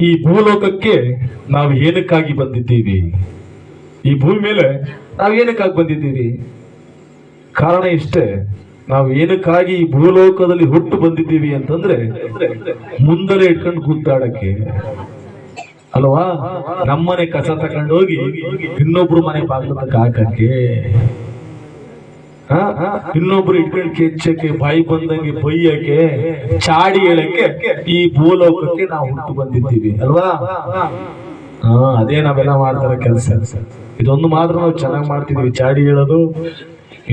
ಈ ಭೂಲೋಕಕ್ಕೆ ನಾವು ಏನಕ್ಕಾಗಿ ಬಂದಿದ್ದೀವಿ? ಈ ಭೂಮಿ ಮೇಲೆ ನಾವು ಏನಕ್ಕಾಗಿ ಬಂದಿದ್ದೀವಿ? ಕಾರಣ ಇಷ್ಟೇ, ನಾವು ಏನಕ್ಕಾಗಿ ಈ ಭೂಲೋಕದಲ್ಲಿ ಹುಟ್ಟು ಬಂದಿದ್ದೀವಿ ಅಂತಂದ್ರೆ ಮುಂದಲೆ ಇಟ್ಕೊಂಡು ಗುದ್ದಾಡಕ್ಕೆ ಅಲ್ವಾ? ನಮ್ಮನೆ ಕಸ ತಕೊಂಡು ಹೋಗಿ ಇನ್ನೊಬ್ರು ಮನೆ ಬಾಗಿಲು ತಕ್ಕ ಹಾಕಕ್ಕೆ, ಇನ್ನೊಬ್ರು ಇಟ್ಕೊಂಡು ಕೆಚ್ಚಕ್ಕೆ, ಬಾಯಿ ಬಂದಂಗೆ ಬೈಯಕ್ಕೆ, ಚಾಡಿ ಹೇಳಕ್ಕೆ ಈ ಭೂಲೋಕಕ್ಕೆ ನಾವು ಹುಟ್ಟು ಬಂದಿದ್ದೀವಿ ಅಲ್ವಾ? ಅದೇ ನಾವೆಲ್ಲ ಮಾಡ್ತಾರ ಕೆಲಸ. ಇದೊಂದು ಮಾತ್ರ ನಾವು ಚೆನ್ನಾಗಿ ಮಾಡ್ತಿದೀವಿ, ಚಾಡಿ ಹೇಳೋದು,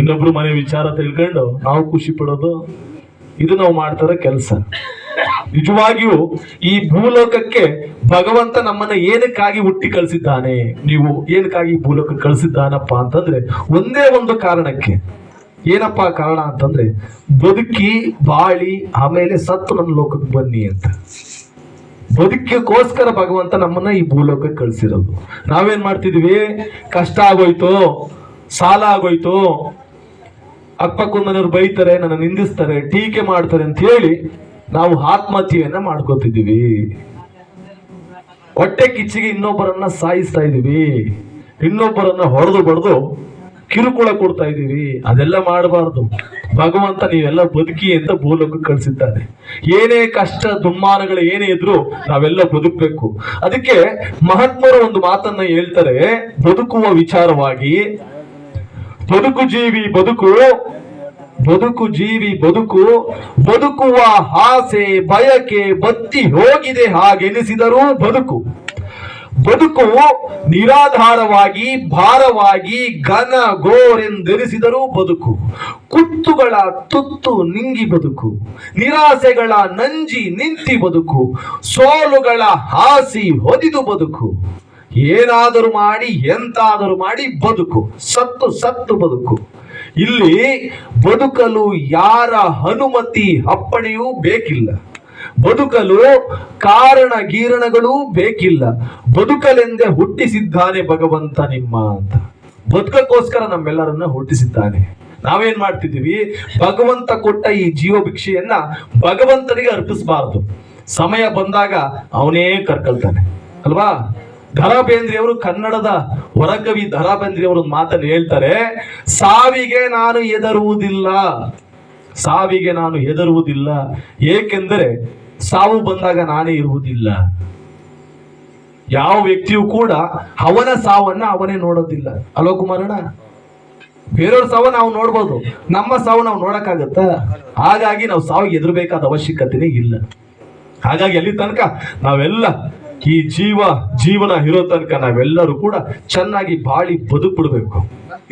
ಇನ್ನೊಬ್ರು ಮನೆ ವಿಚಾರ ತಿಳ್ಕೊಂಡು ನಾವು ಖುಷಿ ಪಡೋದು, ಇದು ನಾವು ಮಾಡ್ತಾರ ಕೆಲಸ. ನಿಜವಾಗಿಯೂ ಈ ಭೂಲೋಕಕ್ಕೆ ಭಗವಂತ ನಮ್ಮನ್ನ ಏನಕ್ಕಾಗಿ ಹುಟ್ಟಿ ಕಳಿಸಿದ್ದಾನೆ? ನೀವು ಏನಕ್ಕಾಗಿ ಭೂಲೋಕಕ್ಕೆ ಕಳಿಸಿದ್ದಾನಪ್ಪ ಅಂತಂದ್ರೆ ಒಂದೇ ಒಂದು ಕಾರಣಕ್ಕೆ. ಏನಪ್ಪಾ ಕಾರಣ ಅಂತಂದ್ರೆ ಬದುಕಿ ಬಾಳಿ ಆಮೇಲೆ ಸತ್ತು ನನ್ನ ಲೋಕಕ್ಕೆ ಬನ್ನಿ ಅಂತ. ಬದುಕಿಗೋಸ್ಕರ ಭಗವಂತ ನಮ್ಮನ್ನ ಈ ಭೂಲೋಕಕ್ಕೆ ಕಳಿಸಿರೋದು. ನಾವೇನ್ ಮಾಡ್ತಿದ್ವಿ? ಕಷ್ಟ ಆಗೋಯ್ತು, ಸಾಲ ಆಗೋಯ್ತು, ಅಕ್ಕಪಕ್ಕದ ಮನೆಯವ್ರು ಬೈತಾರೆ, ನನ್ನ ನಿಂದಿಸ್ತಾರೆ, ಟೀಕೆ ಮಾಡ್ತಾರೆ ಅಂತ ಹೇಳಿ ನಾವು ಆತ್ಮಹತ್ಯೆಯನ್ನ ಮಾಡ್ಕೋತಿದ್ದೀವಿ. ಹೊಟ್ಟೆ ಕಿಚ್ಚಿಗೆ ಇನ್ನೊಬ್ಬರನ್ನ ಸಾಯಿಸ್ತಾ ಇದೀವಿ, ಇನ್ನೊಬ್ಬರನ್ನ ಹೊಡೆದು ಬಡ್ದು ಕಿರುಕುಳ ಕೊಡ್ತಾ ಇದೀವಿ. ಅದೆಲ್ಲ ಮಾಡಬಾರ್ದು. ಭಗವಂತ ನೀವೆಲ್ಲ ಬದುಕಿ ಅಂತ ಭೂಲೋಕಕ್ಕೆ ಕಳಿಸಿದ್ದಾನೆ. ಏನೇ ಕಷ್ಟ ದುಮ್ಮಾನಗಳು ಏನೇ ಇದ್ರು ನಾವೆಲ್ಲ ಬದುಕಬೇಕು. ಅದಕ್ಕೆ ಮಹಾತ್ಮರು ಒಂದು ಮಾತನ್ನ ಹೇಳ್ತಾರೆ, ಬದುಕುವ ವಿಚಾರವಾಗಿ. ಬದುಕು ಜೀವಿ ಬದುಕು, ಬದುಕು ಜೀವಿ ಬದುಕು, ಬದುಕುವ ಆಸೆ ಬಯಕೆ ಬತ್ತಿ ಹೋಗಿದೆ ಹಾಗೆನಿಸಿದರೂ ಬದುಕು. ಬದುಕು ನಿರಾಧಾರವಾಗಿ ಭಾರವಾಗಿ ಘನ ಘೋರೆಂದೆನಿಸಿದರೂ ಬದುಕು. ಕುತ್ತುಗಳ ತುತ್ತು ನಿಂಗಿ ಬದುಕು, ನಿರಾಸೆಗಳ ನಂಜಿ ನಿಂತಿ ಬದುಕು, ಸೋಲುಗಳ ಹಾಸಿ ಹೊದಿದು ಬದುಕು. ಏನಾದರೂ ಮಾಡಿ ಎಂತಾದರೂ ಮಾಡಿ ಬದುಕು, ಸತ್ತು ಸತ್ತು ಬದುಕು. ಇಲ್ಲಿ ಬದುಕಲು ಯಾರ ಅನುಮತಿ ಅಪ್ಪಣೆಯೂ ಬೇಕಿಲ್ಲ, ಬದುಕಲು ಕಾರಣ ಗೀರಣಗಳು ಬೇಕಿಲ್ಲ. ಬದುಕಲೆಂದೇ ಹುಟ್ಟಿಸಿದ್ದಾನೆ ಭಗವಂತ ನಿಮ್ಮ ಅಂತ. ಬದುಕಕ್ಕೋಸ್ಕರ ನಮ್ಮೆಲ್ಲರನ್ನ ಹುಟ್ಟಿಸಿದ್ದಾನೆ. ನಾವೇನ್ ಮಾಡ್ತಿದ್ದೀವಿ? ಭಗವಂತ ಕೊಟ್ಟ ಈ ಜೀವ ಭಿಕ್ಷೆಯನ್ನ ಭಗವಂತನಿಗೆ ಅರ್ಪಿಸಬಾರದು. ಸಮಯ ಬಂದಾಗ ಅವನೇ ಕರ್ಕೊಳ್ತಾನೆ ಅಲ್ವಾ? ದ.ರಾ ಬೇಂದ್ರೆಯವರು, ಕನ್ನಡದ ಹೊರಕವಿ ದ.ರಾ ಬೇಂದ್ರೆಯವರು ಒಂದು ಮಾತನ್ನು ಹೇಳ್ತಾರೆ, ಸಾವಿಗೆ ನಾನು ಹೆದರುವುದಿಲ್ಲ, ಸಾವಿಗೆ ನಾನು ಹೆದರುವುದಿಲ್ಲ, ಏಕೆಂದರೆ ಸಾವು ಬಂದಾಗ ನಾನೇ ಇರುವುದಿಲ್ಲ. ಯಾವ ವ್ಯಕ್ತಿಯೂ ಕೂಡ ಅವನ ಸಾವನ್ನ ಅವನೇ ನೋಡೋದಿಲ್ಲ ಅಲೋ ಕುಮಾರಣ್ಣ? ಬೇರೆಯವ್ರ ಸಾವು ನಾವು ನೋಡ್ಬೋದು, ನಮ್ಮ ಸಾವು ನಾವು ನೋಡಕ್ಕಾಗತ್ತ? ಹಾಗಾಗಿ ನಾವು ಸಾವಿಗೆ ಹೆದರ್ಬೇಕಾದ ಅವಶ್ಯಕತೆನೇ ಇಲ್ಲ. ಹಾಗಾಗಿ ಅಲ್ಲಿ ತನಕ ನಾವೆಲ್ಲ ಈ ಜೀವನ ಇರೋ ತನಕ ನಾವೆಲ್ಲರೂ ಕೂಡ ಚೆನ್ನಾಗಿ ಬಾಳಿ ಬದುಕ್ಬಿಡ್ಬೇಕು.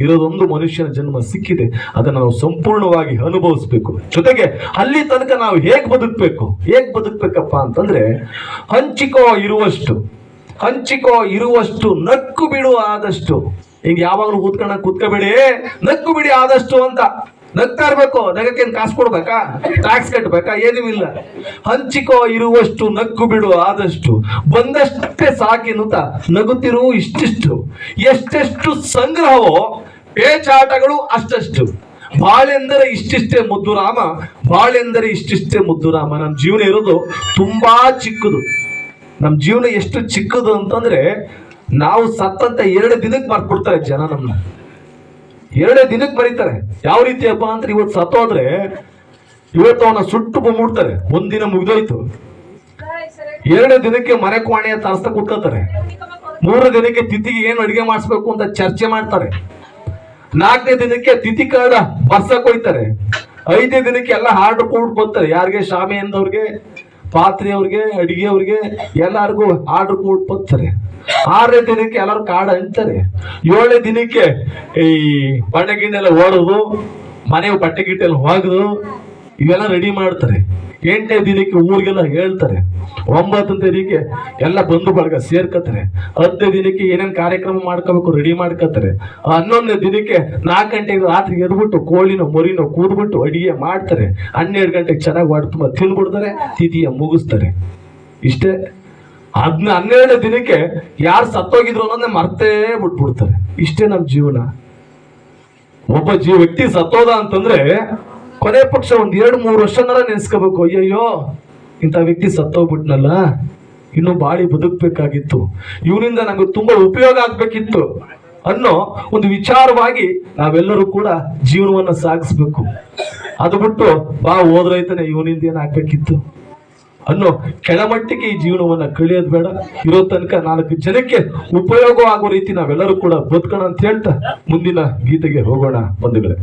ಇರೋದೊಂದು ಮನುಷ್ಯನ ಜನ್ಮ ಸಿಕ್ಕಿದೆ, ಅದನ್ನು ನಾವು ಸಂಪೂರ್ಣವಾಗಿ ಅನುಭವಿಸ್ಬೇಕು. ಜೊತೆಗೆ ಅಲ್ಲಿ ತನಕ ನಾವು ಹೇಗ್ ಬದುಕ್ಬೇಕಪ್ಪ ಅಂತಂದ್ರೆ ಹಂಚಿಕೋ ಇರುವಷ್ಟು ನಕ್ಕು ಬಿಡು ಆದಷ್ಟು. ಈಗ ಯಾವಾಗಲೂ ಕೂತ್ಕೋಬೇಡಿ, ನಕ್ಕು ಬಿಡಿ ಆದಷ್ಟು ಅಂತ. ನಗ್ತಾ ಇರ್ಬೇಕು. ನಗಕ್ಕೇನು ಕಾಸು ಕೊಡ್ಬೇಕಾ? ಟ್ಯಾಕ್ಸ್ ಕಟ್ಬೇಕಾ? ಏನೂ ಇಲ್ಲ. ಹಂಚಿಕೋ ಇರುವಷ್ಟು ನಕ್ಕು ಬಿಡು ಆದಷ್ಟು, ಬಂದಷ್ಟೇ ಸಾಕಿನುತ ನಗುತ್ತಿರು ಇಷ್ಟಿಷ್ಟು. ಎಷ್ಟೆಷ್ಟು ಸಂಗ್ರಹವೋ ಪೇಚಾಟಗಳು ಅಷ್ಟಷ್ಟು. ಬಾಳೆಂದರೆ ಇಷ್ಟಿಷ್ಟೇ ಮುದ್ದು ರಾಮ, ಬಾಳೆಂದರೆ ಇಷ್ಟಿಷ್ಟೇ ಮುದ್ದು ರಾಮ. ನಮ್ಮ ಜೀವನ ಇರೋದು ತುಂಬಾ ಚಿಕ್ಕದು. ನಮ್ಮ ಜೀವನ ಎಷ್ಟು ಚಿಕ್ಕದು ಅಂತಂದ್ರೆ ನಾವು ಸತ್ತಂತ 2 ದಿನಕ್ಕೆ ಮರ್ತ್ಬಿಡ್ತಾರೆ ಜನ. ನಮ್ಮನ್ನ 2 ದಿನಕ್ಕೆ ಬರೀತಾರೆ. ಯಾವ ರೀತಿ ಅಪ್ಪ ಅಂದ್ರೆ, ಇವತ್ತು ಸತ್ತೋದ್ರೆ ಇವತ್ತು ಅವನ ಸುಟ್ಟು ಬಂದ್ಬಿಡ್ತಾರೆ, 1 ದಿನ ಮುಗ್ದೋಯ್ತು. 2 ದಿನಕ್ಕೆ ಮನೆ ಕೋಣೆಯ ತರಿಸ್ತಾ ಕೂತ್ಕೋತಾರೆ. 3 ದಿನಕ್ಕೆ ತಿಥಿಗೆ ಏನು ಅಡಿಗೆ ಮಾಡಿಸ್ಬೇಕು ಅಂತ ಚರ್ಚೆ ಮಾಡ್ತಾರೆ. 4ನೇ ದಿನಕ್ಕೆ ತಿಥಿ ಕಾರ್ಡ ಬರ್ಸಕ್ ಹೋಯ್ತಾರೆ. 5ನೇ ದಿನಕ್ಕೆ ಎಲ್ಲ ಆರ್ಡರ್ ಕೊಟ್ಟು ಬರ್ತಾರೆ. ಯಾರಿಗೆ? ಶಾಮಿ ಅಂದವ್ರಿಗೆ, ಪಾತ್ರೆ ಅವ್ರಿಗೆ, ಅಡಿಗೆ ಅವ್ರಿಗೆ ಎಲ್ಲಾರ್ಗು ಆರ್ಡರ್ ಕೊಟ್ಟು ಬರ್ತಾರೆ. 6ನೇ ದಿನಕ್ಕೆ ಎಲ್ಲರೂ ಕಾರ್ಡ್ ಹಂಚ್ತಾರೆ. 7ನೇ ದಿನಕ್ಕೆ ಈ ಬಣ್ಣೆ ಗಿಣ್ಣೆಲ್ಲ ಓಡೋದು, ಮನೆ ಬಟ್ಟೆ ಗಿಟ್ಟೆಲ್ಲ ಹೋಗೋದು, ಇವೆಲ್ಲ ರೆಡಿ ಮಾಡ್ತಾರೆ. 8ನೇ ದಿನಕ್ಕೆ ಊರಿಗೆಲ್ಲ ಹೇಳ್ತಾರೆ. 9ನೇ ದಿನಕ್ಕೆ ಎಲ್ಲ ಬಂಧು ಬಳಗ ಸೇರ್ಕತ್ತಾರೆ. 10ನೇ ದಿನಕ್ಕೆ ಏನೇನು ಕಾರ್ಯಕ್ರಮ ಮಾಡ್ಕೋಬೇಕು ರೆಡಿ ಮಾಡ್ಕೋತಾರೆ. 11ನೇ ದಿನಕ್ಕೆ 4 ಗಂಟೆಗೆ ರಾತ್ರಿ ಎದ್ಬಿಟ್ಟು ಕೋಳಿನೋ ಮೊರಿನೋ ಕೂದ್ಬಿಟ್ಟು ಅಡಿಗೆ ಮಾಡ್ತಾರೆ. 12 ಗಂಟೆಗೆ ಚೆನ್ನಾಗಿ ಹೊಟ್ಟೆ ತಿಂದ್ಬಿಡ್ತಾರೆ, ತಿಥಿಯ ಮುಗಿಸ್ತಾರೆ. ಇಷ್ಟೇ. 12ನೇ ದಿನಕ್ಕೆ ಯಾರು ಸತ್ತೋಗಿದ್ರು ಅನ್ನೋದನ್ನೇ ಮರ್ತೇ ಬಿಟ್ಬಿಡ್ತಾರೆ. ಇಷ್ಟೇ ನಮ್ಮ ಜೀವನ. ಒಬ್ಬ ವ್ಯಕ್ತಿ ಸತ್ತೋದ ಅಂತಂದ್ರೆ ಕೊನೆ ಪಕ್ಷ ಒಂದ್ 2-3 ವರ್ಷನಾರ ನೆನೆಸ್ಕೋಬೇಕು, ಅಯ್ಯಯ್ಯೋ ಇಂಥ ವ್ಯಕ್ತಿ ಸತ್ತೋಗ್ಬಿಟ್ನಲ್ಲ, ಇನ್ನು ಬಾಳಿ ಬದುಕಬೇಕಾಗಿತ್ತು, ಇವನಿಂದ ನಮ್ಗೆ ತುಂಬಾ ಉಪಯೋಗ ಆಗ್ಬೇಕಿತ್ತು ಅನ್ನೋ ಒಂದು ವಿಚಾರವಾಗಿ ನಾವೆಲ್ಲರೂ ಕೂಡ ಜೀವನವನ್ನ ಸಾಗಿಸ್ಬೇಕು. ಅದು ಬಿಟ್ಟು ಬಾ ಹೋದ್ರೈತಾನೆ ಇವನಿಂದ ಏನಾಗ್ಬೇಕಿತ್ತು ಅನ್ನೋ ಕೆಳಮಟ್ಟಿಗೆ ಈ ಜೀವನವನ್ನ ಕಳಿಯೋದು ಬೇಡ. ಇರೋ ತನಕ 4 ಜನಕ್ಕೆ ಉಪಯೋಗ ಆಗೋ ರೀತಿ ನಾವೆಲ್ಲರೂ ಕೂಡ ಬದುಕೋಣ ಅಂತ ಹೇಳ್ತಾ ಮುಂದಿನ ಗೀತೆಗೆ ಹೋಗೋಣ ಬಂಧುಗಳೇ.